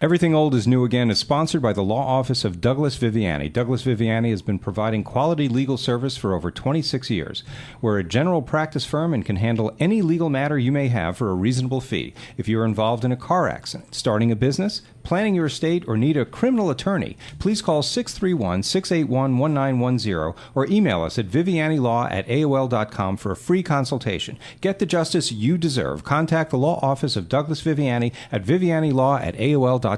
Everything Old is New Again is sponsored by the law office of Douglas Viviani. Douglas Viviani has been providing quality legal service for over 26 years. We're a general practice firm and can handle any legal matter you may have for a reasonable fee. If you're involved in a car accident, starting a business, planning your estate, or need a criminal attorney, please call 631-681-1910 or email us at vivianilaw@aol.com for a free consultation. Get the justice you deserve. Contact the law office of Douglas Viviani at vivianilaw@aol.com.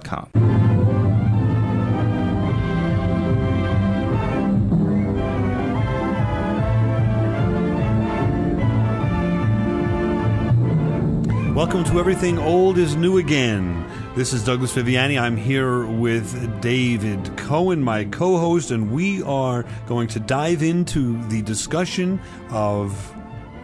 Welcome to Everything Old is New Again. This is Douglas Viviani. I'm here with David Cohen, my co-host, and we are going to dive into the discussion of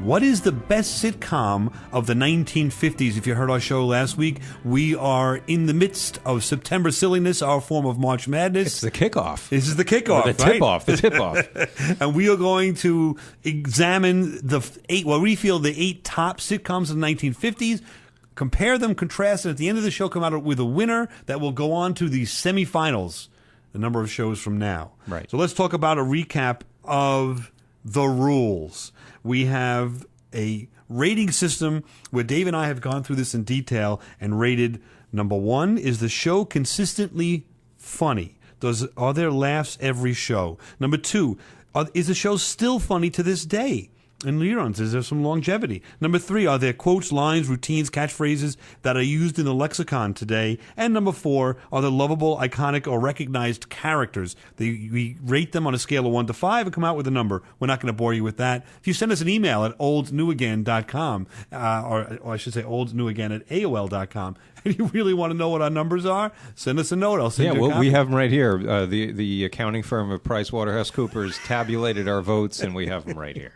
what is the best sitcom of the 1950s. If you heard our show last week, we are in the midst of September Silliness, our form of March Madness. It's the kickoff. This is the kickoff, the tip-off, the tip-off. And we are going to examine we feel the 8 top sitcoms of the 1950s, compare them, contrast, and at the end of the show come out with a winner that will go on to the semifinals, a number of shows from now. Right. So let's talk about a recap of the rules. We have a rating system where Dave and I have gone through this in detail and rated. Number 1, is the show consistently funny? Are there laughs every show? Number 2, is the show still funny to this day? In reruns, is there some longevity? Number 3, are there quotes, lines, routines, catchphrases that are used in the lexicon today? And number 4, are there lovable, iconic, or recognized characters? We rate them on a scale of 1 to 5 and come out with a number. We're not going to bore you with that. If you send us an email at oldnewagain.com, or I should say oldnewagain@aol.com, and you really want to know what our numbers are, send us a note. I'll send you a copy. We have them right here. The accounting firm of PricewaterhouseCoopers tabulated our votes, and we have them right here.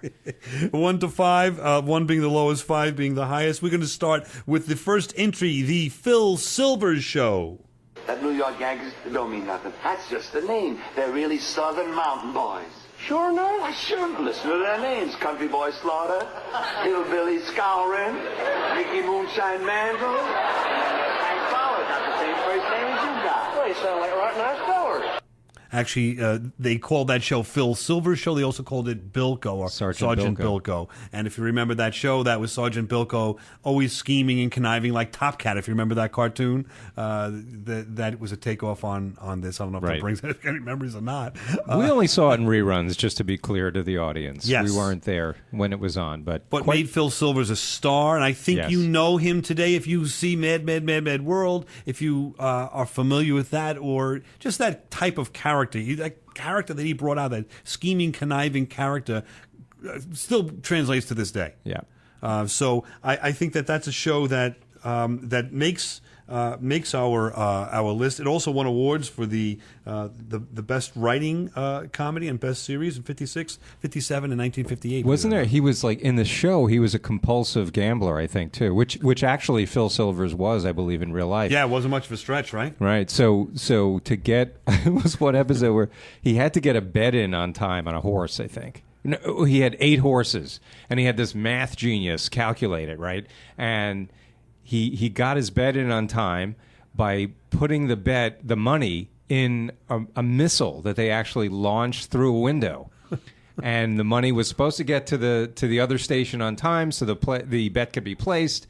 1 to 5, 1 being the lowest, 5 being the highest. We're going to start with the first entry, the Phil Silvers Show. That New York Yankees don't mean nothing. That's just a name. They're really Southern Mountain Boys. Sure enough? I sure listen to their names. Country Boy Slaughter, Hillbilly Scouring, Mickey Moonshine Mandel. Hank Fowler got the same first name as you got. Well, you sound like a rotten ass fellers. Actually, they called that show Phil Silvers Show. They also called it Bilko, or Sergeant Bilko. And if you remember that show, that was Sergeant Bilko always scheming and conniving like Top Cat. If you remember that cartoon, that was a takeoff on this. I don't know if that brings any memories or not. We only saw it in reruns, just to be clear to the audience. Yes. We weren't there when it was on. But made Phil Silvers a star, and I think you know him today if you see Mad World, if you are familiar with that, or just that type of character. That character that he brought out, that scheming, conniving character, still translates to this day. Yeah. So I think that's a show that makes our list. It also won awards for the best writing comedy and best series in 56, 57, and 1958. Wasn't there? He was like in the show. He was a compulsive gambler, I think, too. Which actually Phil Silvers was, I believe, in real life. Yeah, it wasn't much of a stretch, right? Right. So to get it was one episode where he had to get a bet in on time on a horse, I think. No, he had 8 horses, and he had this math genius calculate it, right? And he got his bet in on time by putting the money in a missile that they actually launched through a window. And the money was supposed to get to the other station on time, so the bet could be placed.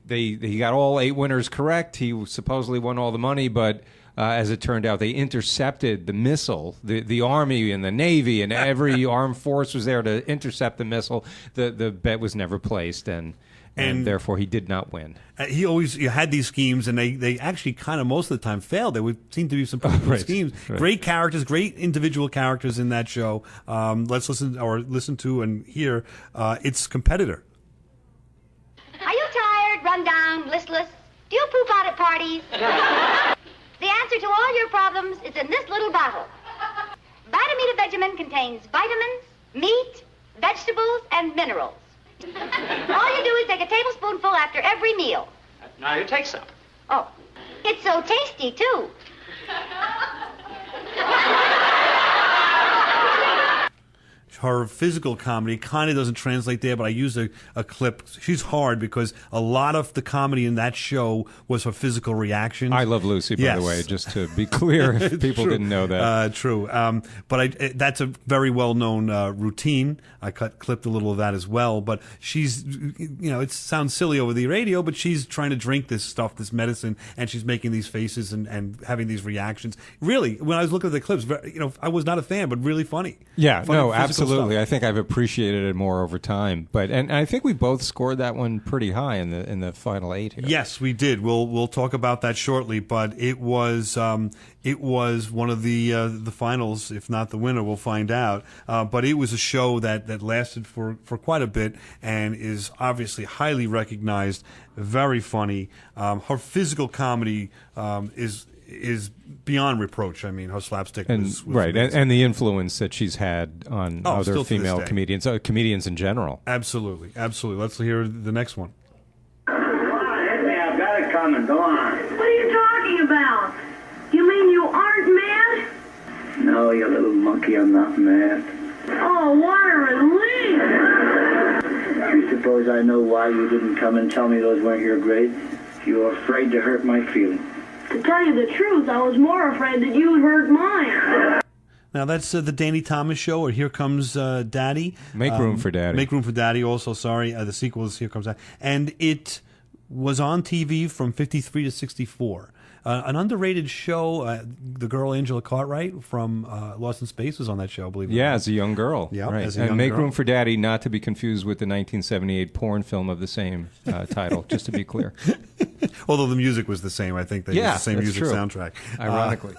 He got all 8 winners correct. He supposedly won all the money, but as it turned out, they intercepted the missile. The Army and the Navy and every armed force was there to intercept the missile. The bet was never placed, and therefore he did not win. He always had these schemes, and they actually kind of most of the time failed. There would seem to be some pretty good schemes. Right. Great characters, great individual characters in that show. Let's listen to and hear its competitor. Are you tired, run down, listless? Do you poop out at parties? The answer to all your problems is in this little bottle. Vitamin contains vitamins, meat, vegetables, and minerals. All you do is take a tablespoonful after every meal. Now you take some. Oh, it's so tasty, too. her physical comedy kind of doesn't translate there, but I use a clip. She's hard because a lot of the comedy in that show was her physical reactions. I Love Lucy, by the way, just to be clear, if people didn't know that. True. But that's a very well-known routine. I clipped a little of that as well. But she's, it sounds silly over the radio, but she's trying to drink this stuff, this medicine, and she's making these faces and having these reactions. Really, when I was looking at the clips, I was not a fan, but really funny. Yeah, funny, no, physical absolutely. stuff. I think I've appreciated it more over time. And I think we both scored that one pretty high in the final 8 here. Yes, we did. We'll talk about that shortly. But it was one of the finals, if not the winner. We'll find out. But it was a show that lasted for quite a bit and is obviously highly recognized, very funny. Her physical comedy is beyond reproach. I mean, her slapstick was right, amazing. and the influence that she's had on other female comedians, comedians in general. Absolutely. Let's hear the next one. I've got it coming. Go on. What are you talking about? You mean you aren't mad? No, you little monkey, I'm not mad. Oh, what a relief! You suppose I know why you didn't come and tell me those weren't your grades? You were afraid to hurt my feelings. To tell you the truth, I was more afraid that you would hurt mine. Now, that's the Danny Thomas Show, or Here Comes Daddy. Make Room for Daddy. Make Room for Daddy also, sorry. The sequel is Here Comes Daddy. And it was on TV from 53 to 64. An underrated show, the girl Angela Cartwright from Lost in Space was on that show, believe it or not. Yeah, as a young girl. Yeah, right. as a and young Make girl. Room for Daddy, not to be confused with the 1978 porn film of the same title, just to be clear. Although the music was the same. I think they used the same that's music true. soundtrack. Ironically.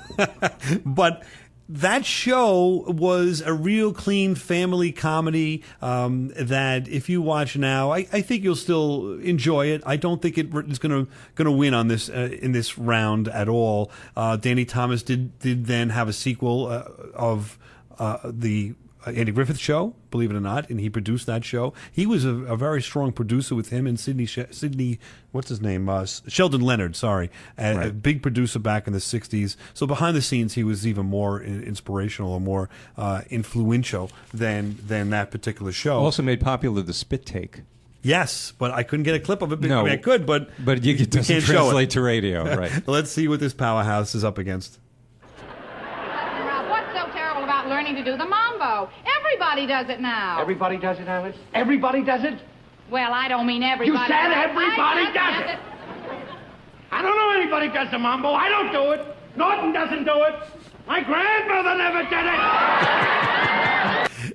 But that show was a real clean family comedy that if you watch now, I think you'll still enjoy it. I don't think it is going to win on this in this round at all. Danny Thomas did then have a sequel of the Andy Griffith Show, believe it or not, and he produced that show. He was a very strong producer with him and Sydney, what's his name? Sheldon Leonard, sorry. A big producer back in the 60s. So behind the scenes, he was even more inspirational or more influential than that particular show. Also made popular the spit take. Yes, but I couldn't get a clip of it. No. I mean, I could, but it doesn't can't show it. translate to radio, right? Let's see what this powerhouse is up against. Rob, what's so terrible about learning to do the mambo? Everybody does it now. Everybody does it, Alice? Everybody does it? Well, I don't mean everybody. You said everybody I does it. I don't know anybody does the mambo. I don't do it. Norton doesn't do it. My grandmother never did it.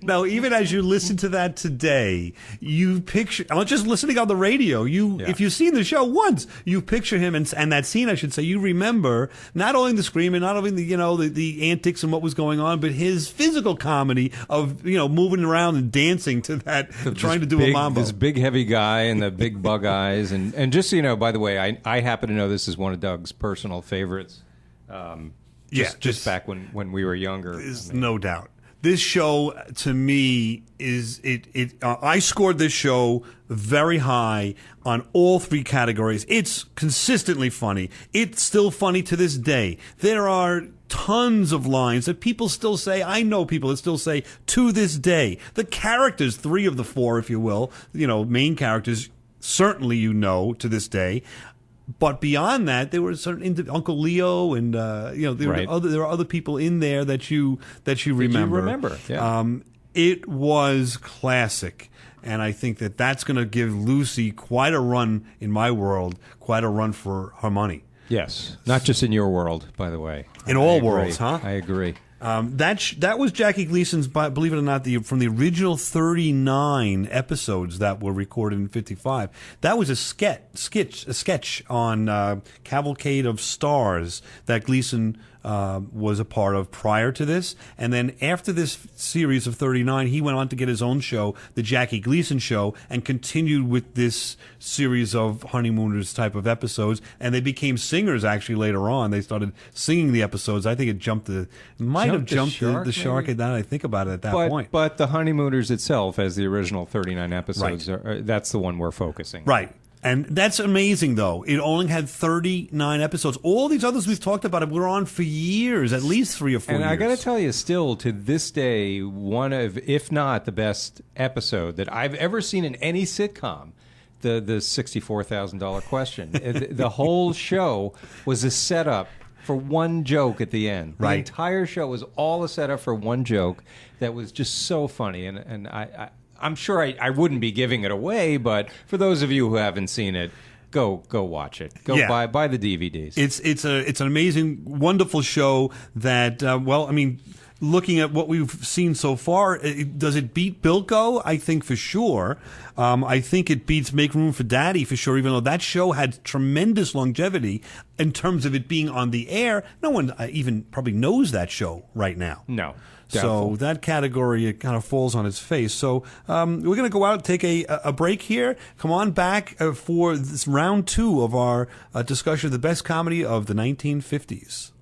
Now, even as you listen to that today, you picture, I'm not just listening on the radio, if you've seen the show once, you picture him and that scene, I should say, you remember not only the screaming, not only the antics and what was going on, but his physical comedy of, moving around and dancing to that, trying to do a mambo. This big, heavy guy and the big bug eyes. And just so you know, by the way, I happen to know this is one of Doug's personal favorites. Just back when we were younger. There's no doubt. This show, to me, is I scored this show very high on all three categories. It's consistently funny. It's still funny to this day. There are tons of lines that people still say. I know people that still say to this day. The characters, 3 of the 4, if you will, main characters, certainly to this day. But beyond that, there were certain Uncle Leo, and there were other people in there that you remember. You remember? Yeah. It was classic, and I think that's going to give Lucy quite a run in my world, quite a run for her money. Yes, not just in your world, by the way. In all worlds, huh? I agree. That was Jackie Gleason's, believe it or not, from the original 39 episodes that were recorded in 55. That was a sketch on Cavalcade of Stars that Gleason was a part of prior to this. And then after this series of 39, he went on to get his own show, The Jackie Gleason Show, and continued with this series of Honeymooners type of episodes. And they became singers actually later on. They started singing the episodes. I think it might have jumped the shark now that I think about it at that point. But The Honeymooners itself, as the original 39 episodes, that's the one we're focusing on. Right. And that's amazing, though. It only had 39 episodes. All these others we've talked about were on for years, at least 3 or 4 years. And I got to tell you, still to this day, one of, if not the best episode that I've ever seen in any sitcom, the $64,000 question. The whole show was a setup for one joke at the end. The entire show was all a setup for one joke that was just so funny. And I'm sure I wouldn't be giving it away, but for those of you who haven't seen it, go watch it. Go buy the DVDs. It's an amazing, wonderful show that, looking at what we've seen so far, does it beat Bilko? I think for sure. I think it beats Make Room for Daddy for sure, even though that show had tremendous longevity in terms of it being on the air. No one even probably knows that show right now. No. So that category, it kind of falls on its face. So we're going to go out and take a break here. Come on back for this round 2 of our discussion of the best comedy of the 1950s.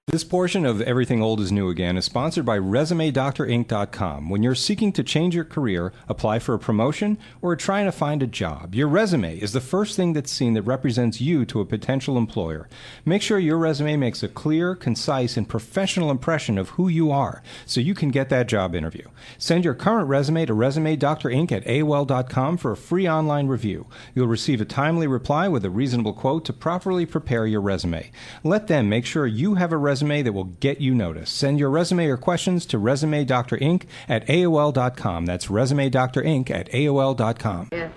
This portion of Everything Old is New Again is sponsored by ResumeDoctorInc.com. When you're seeking to change your career, apply for a promotion, or are trying to find a job, your resume is the first thing that's seen that represents you to a potential employer. Make sure your resume makes a clear, concise, and professional impression of who you are so you can get that job interview. Send your current resume to ResumeDoctorInc@AOL.com for a free online review. You'll receive a timely reply with a reasonable quote to properly prepare your resume. Let them make sure you have a resume that will get you noticed. Send your resume or questions to ResumeDoctorInc@AOL.com. That's ResumeDoctorInc@AOL.com. Yeah.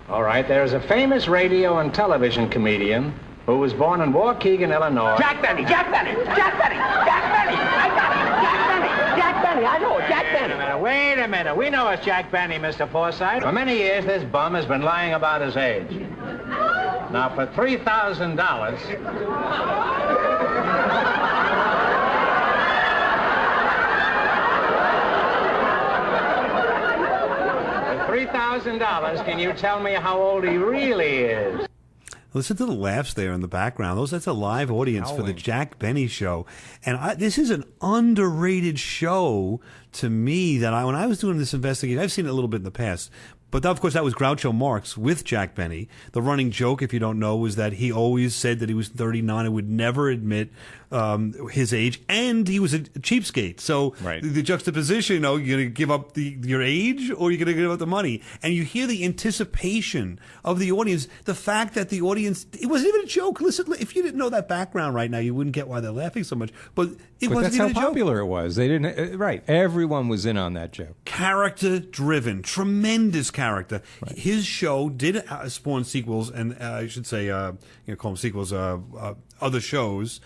All right, there's a famous radio and television comedian who was born in Waukegan, Illinois. Jack Benny! Jack Benny! Jack Benny! Jack Benny! I got it! Jack Benny! Jack Benny! I know it! Jack Benny! Wait a minute. We know it's Jack Benny, Mr. Forsythe. For many years, this bum has been lying about his age. Now, for $3,000... $3,000, can you tell me how old he really is? Listen to the laughs there in the background. That's a live audience for the Jack Benny Show. And this is an underrated show to me that when I was doing this investigation, I've seen it a little bit in the past. But of course, that was Groucho Marx with Jack Benny. The running joke, if you don't know, was that he always said that he was 39 and would never admit his age, and he was a cheapskate. So the juxtaposition, you're going to give up your age or you're going to give up the money. And you hear the anticipation of the audience, the fact that the audience, it wasn't even a joke. Listen, if you didn't know that background right now, you wouldn't get why they're laughing so much. But it wasn't even a joke. That's how popular it was. They didn't, everyone was in on that joke. Character driven, tremendous character. His show did spawn sequels, and I should say, call them sequels, other shows.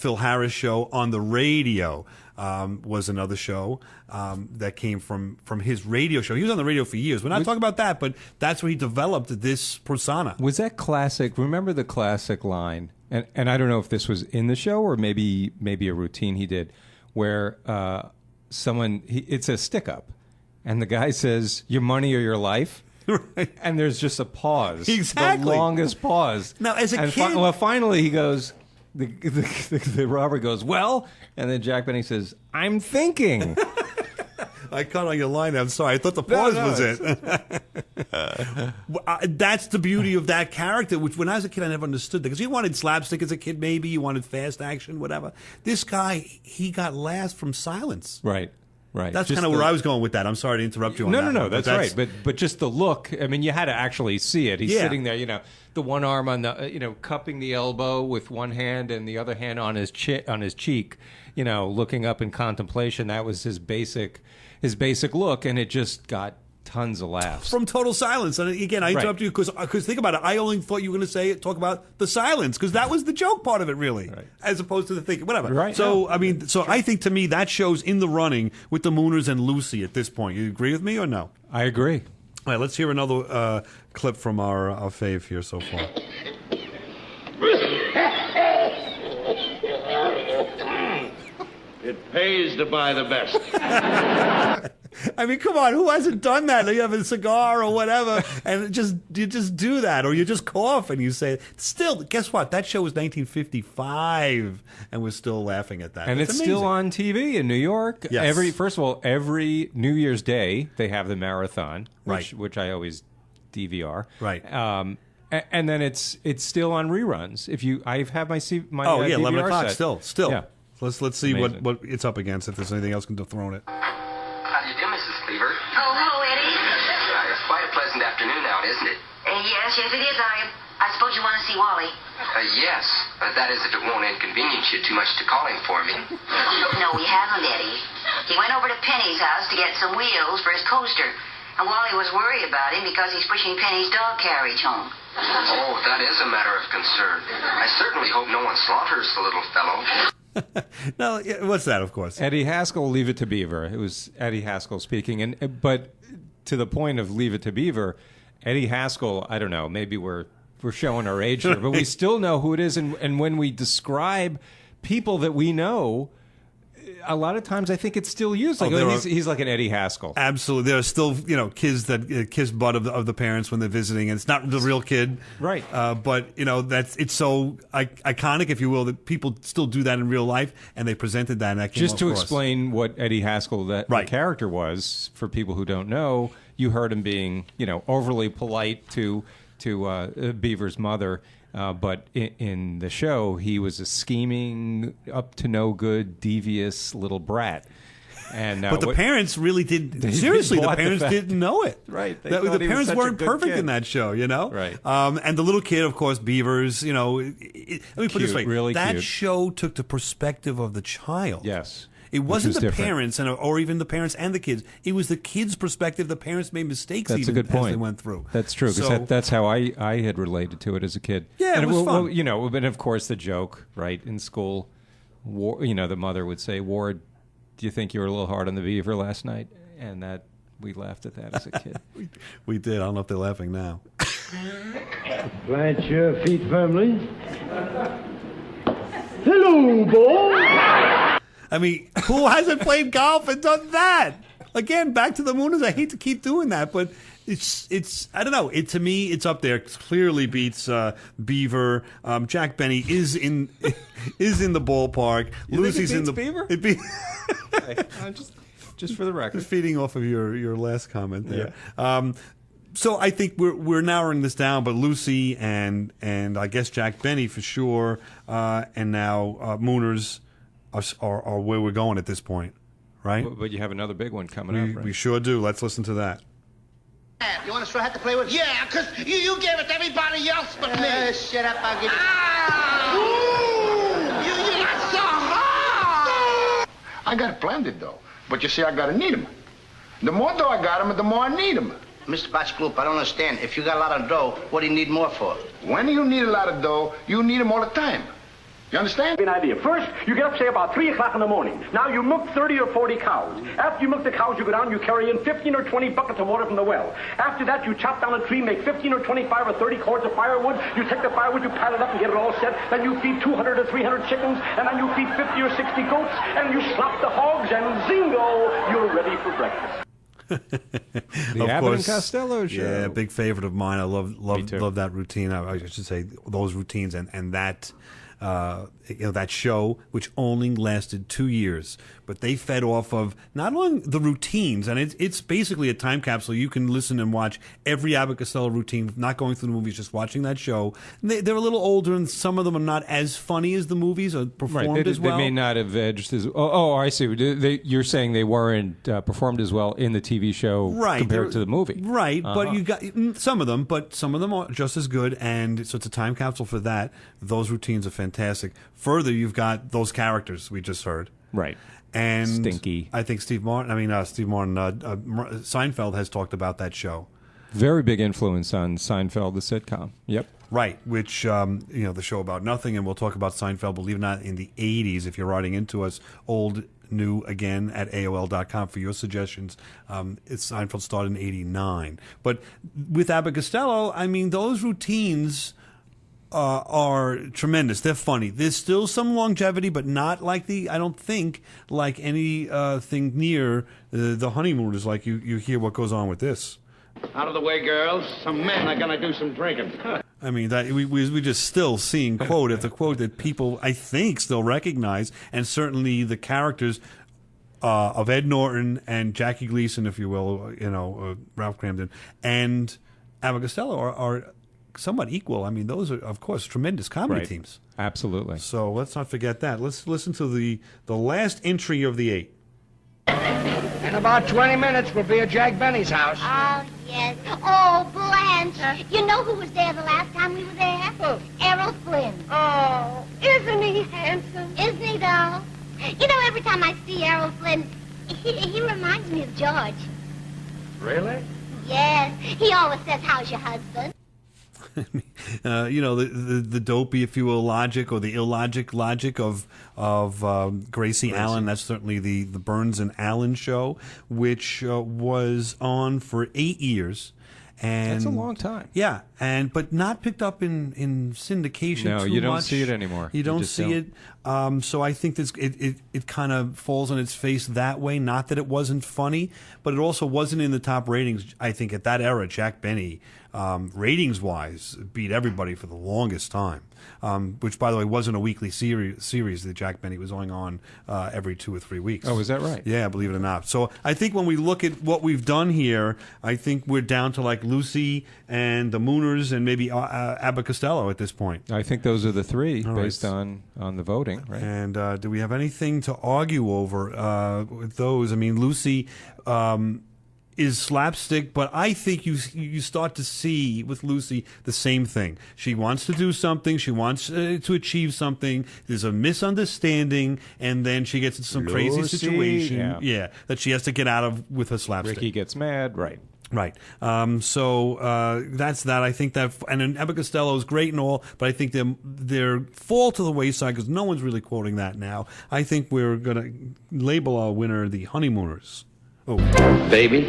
Phil Harris show on the radio was another show that came from his radio show. He was on the radio for years. We're not talking about that, but that's where he developed this persona. Was that classic? Remember the classic line? And I don't know if this was in the show or maybe a routine he did, where it's a stick up, and the guy says, "Your money or your life." Right. And there's just a pause. Exactly. The longest pause. Now, as a kid... finally he goes, the robber goes, "Well," and then Jack Benny says, "I'm thinking." I caught on your line. I'm sorry. I thought the pause was it. That's the beauty of that character, which when I was a kid, I never understood that. Because you wanted slapstick as a kid, maybe. You wanted fast action, whatever. This guy, he got laughs from silence. Right. Right. That's kind of where I was going with that. I'm sorry to interrupt you on that. No, that's right. But just the look, I mean, you had to actually see it. He's sitting there, the one arm on the, cupping the elbow with one hand and the other hand on his cheek, looking up in contemplation. That was his basic look, and it just got tons of laughs from total silence. And again, I interrupt you because think about it. I only thought you were going to talk about the silence because that was the joke part of it, really, as opposed to the thinking. Whatever. Right. So I think to me that show's in the running with the Mooners and Lucy at this point. You agree with me or no? I agree. All right, let's hear another clip from our fave here so far. It pays to buy the best. I mean, come on, who hasn't done that? You have a cigar or whatever, and you just do that, or you just cough and you say, still, guess what? That show was 1955, and we're still laughing at that. And That's it's amazing. still on TV in New York. Yes. First of all, every New Year's Day, they have the marathon, Right. which I always DVR. Right. And then it's still on reruns. I have my Oh, yeah, 11 DVR o'clock, set. still. Yeah. Let's see Amazing. what it's up against, if there's anything else can dethrone it. How do you do, Mrs. Cleaver? Oh, hello, Eddie. It's quite a pleasant afternoon out, isn't it? Yes, it is. I suppose you want to see Wally. Yes. That is, if it won't inconvenience you too much to call him for me. No, we haven't, Eddie. He went over to Penny's house to get some wheels for his coaster. And Wally was worried about him because he's pushing Penny's dog carriage home. Oh, that is a matter of concern. I certainly hope no one slaughters the little fellow. No, what's that, of course? Eddie Haskell, Leave It to Beaver. It was Eddie Haskell speaking. But to the point of Leave It to Beaver, Eddie Haskell, I don't know, maybe we're showing our age here, but we still know who it is. And when we describe people that we know, a lot of times I think it's still used. Like, he's like an Eddie Haskell. Absolutely. There are still, kids that kiss butt of the parents when they're visiting, and it's not the real kid. Right. But, it's so iconic, if you will, that people still do that in real life, and they presented that, and that came Just to across. explain what Eddie Haskell, the character was, for people who don't know, you heard him being, overly polite to Beaver's mother. But in the show, he was a scheming, up to no good, devious little brat. And but the parents really did. Seriously, the parents didn't know it. Right. The parents weren't perfect in that show, Right. And the little kid, of course, Beavers. Let me put it this way: really that cute. show took the perspective of the child. Yes. It wasn't was the different. parents or even the parents and the kids. It was the kids' perspective. The parents made mistakes That's even a good point. as they went through. That's true, because that's how I had related to it as a kid. Yeah, it was fun. And of course the joke, right, in school, the mother would say, "Ward, do you think you were a little hard on the Beaver last night?" And that we laughed at that as a kid. We did. I don't know if they're laughing now. Plant your feet firmly. Hello, boy. I mean, who hasn't played golf and done that? Again, back to the Mooners. I hate to keep doing that, but it's I don't know. To me, it's up there. It clearly beats Beaver. Jack Benny is in the ballpark. Lucy's in the Beaver. It beats Just for the record. Feeding off of your last comment there. Yeah. So I think we're narrowing this down, but Lucy and I guess Jack Benny for sure, and now Mooners are where we're going at this point, right? But you have another big one coming up, right? We sure do. Let's listen to that. You want a straw hat to play with? Yeah, because you gave it to everybody else but me. Shut up, I'll give it. You're not so hard. I got plenty, though. But you see, I gotta need them. The more dough I got them, the more I need them. Mr. Batchgloop, I don't understand. If you got a lot of dough, what do you need more for? When you need a lot of dough, you need them all the time. You understand? An idea. First, you get up, say, about 3 o'clock in the morning. Now, you milk 30 or 40 cows. After you milk the cows, you go down, you carry in 15 or 20 buckets of water from the well. After that, you chop down a tree, make 15 or 25 or 30 cords of firewood. You take the firewood, you pile it up and get it all set. Then you feed 200 or 300 chickens, and then you feed 50 or 60 goats, and you slop the hogs, and zingo, you're ready for breakfast. The Abbott and Costello show. Yeah, big favorite of mine. I love that routine. I should say those routines and that that show, which only lasted 2 years, but they fed off of not only the routines, and it's basically a time capsule. You can listen and watch every Abbott Costello routine, not going through the movies, just watching that show. And they're a little older, and some of them are not as funny as the movies or performed as well. They may not have edged as. Oh, I see. You're saying they weren't performed as well in the TV show compared to the movie, right? But you got some of them, but some of them are just as good, and so it's a time capsule for that. Those routines are fantastic. Further, you've got those characters we just heard, right? And Stinky. I think Seinfeld has talked about that show. Very big influence on Seinfeld, the sitcom. Yep. Right, which, the show about nothing, and we'll talk about Seinfeld, believe it or not, in the 80s, if you're writing into us, old, new, again, at AOL.com for your suggestions. Seinfeld started in 89. But with Abbott Costello, I mean, those routines are tremendous. They're funny. There's still some longevity, but not like I don't think, like any thing near the Honeymooners. Like you hear what goes on with this. Out of the way, girls. Some men are going to do some drinking. I mean, that we just still seeing quote after quote that people, I think, still recognize, and certainly the characters of Ed Norton and Jackie Gleason, if you will, Ralph Cramden, and Abbott Costello are somewhat equal. I mean, those are, of course, tremendous comedy teams. Absolutely. So let's not forget that. Let's listen to the last entry of the 8. In about 20 minutes, we'll be at Jack Benny's house. Oh, yes. Oh, Blanche. You know who was there the last time we were there? Who? Errol Flynn. Oh, isn't he handsome? Isn't he, though? You know, every time I see Errol Flynn, he reminds me of George. Really? Yes. He always says, how's your husband? The dopey, if you will, logic or the illogic logic of Gracie Allen. That's certainly the Burns and Allen show, which was on for 8 years. And that's a long time. Yeah, but not picked up in syndication. No, too you don't much. see it anymore. You don't see it. So I think it kind of falls on its face that way. Not that it wasn't funny, but it also wasn't in the top ratings. I think at that era, Jack Benny, ratings-wise, beat everybody for the longest time. Which, by the way, wasn't a weekly series that Jack Benny was going on every 2 or 3 weeks. Oh, is that right? Yeah, believe it or not. So I think when we look at what we've done here, I think we're down to like Lucy and the Mooners and maybe Abbott Costello at this point. I think those are the three based right. on the voting. Right? And do we have anything to argue over with those? I mean, Lucy is slapstick, but I think you start to see with Lucy the same thing. She wants to do something. She wants to achieve something. There's a misunderstanding, and then she gets into some crazy situation. Yeah, that she has to get out of with her slapstick. Ricky gets mad. Right. So that's that. I think that, and then Abbott Costello is great and all, but I think they're fall to the wayside because no one's really quoting that now. I think we're going to label our winner the Honeymooners. Oh, baby,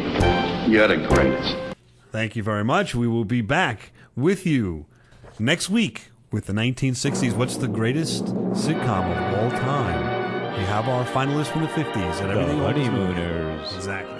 you're the greatest. Thank you very much. We will be back with you next week with the 1960s. What's the greatest sitcom of all time? We have our finalists from the 50s and everything. The Honeymooners. Exactly.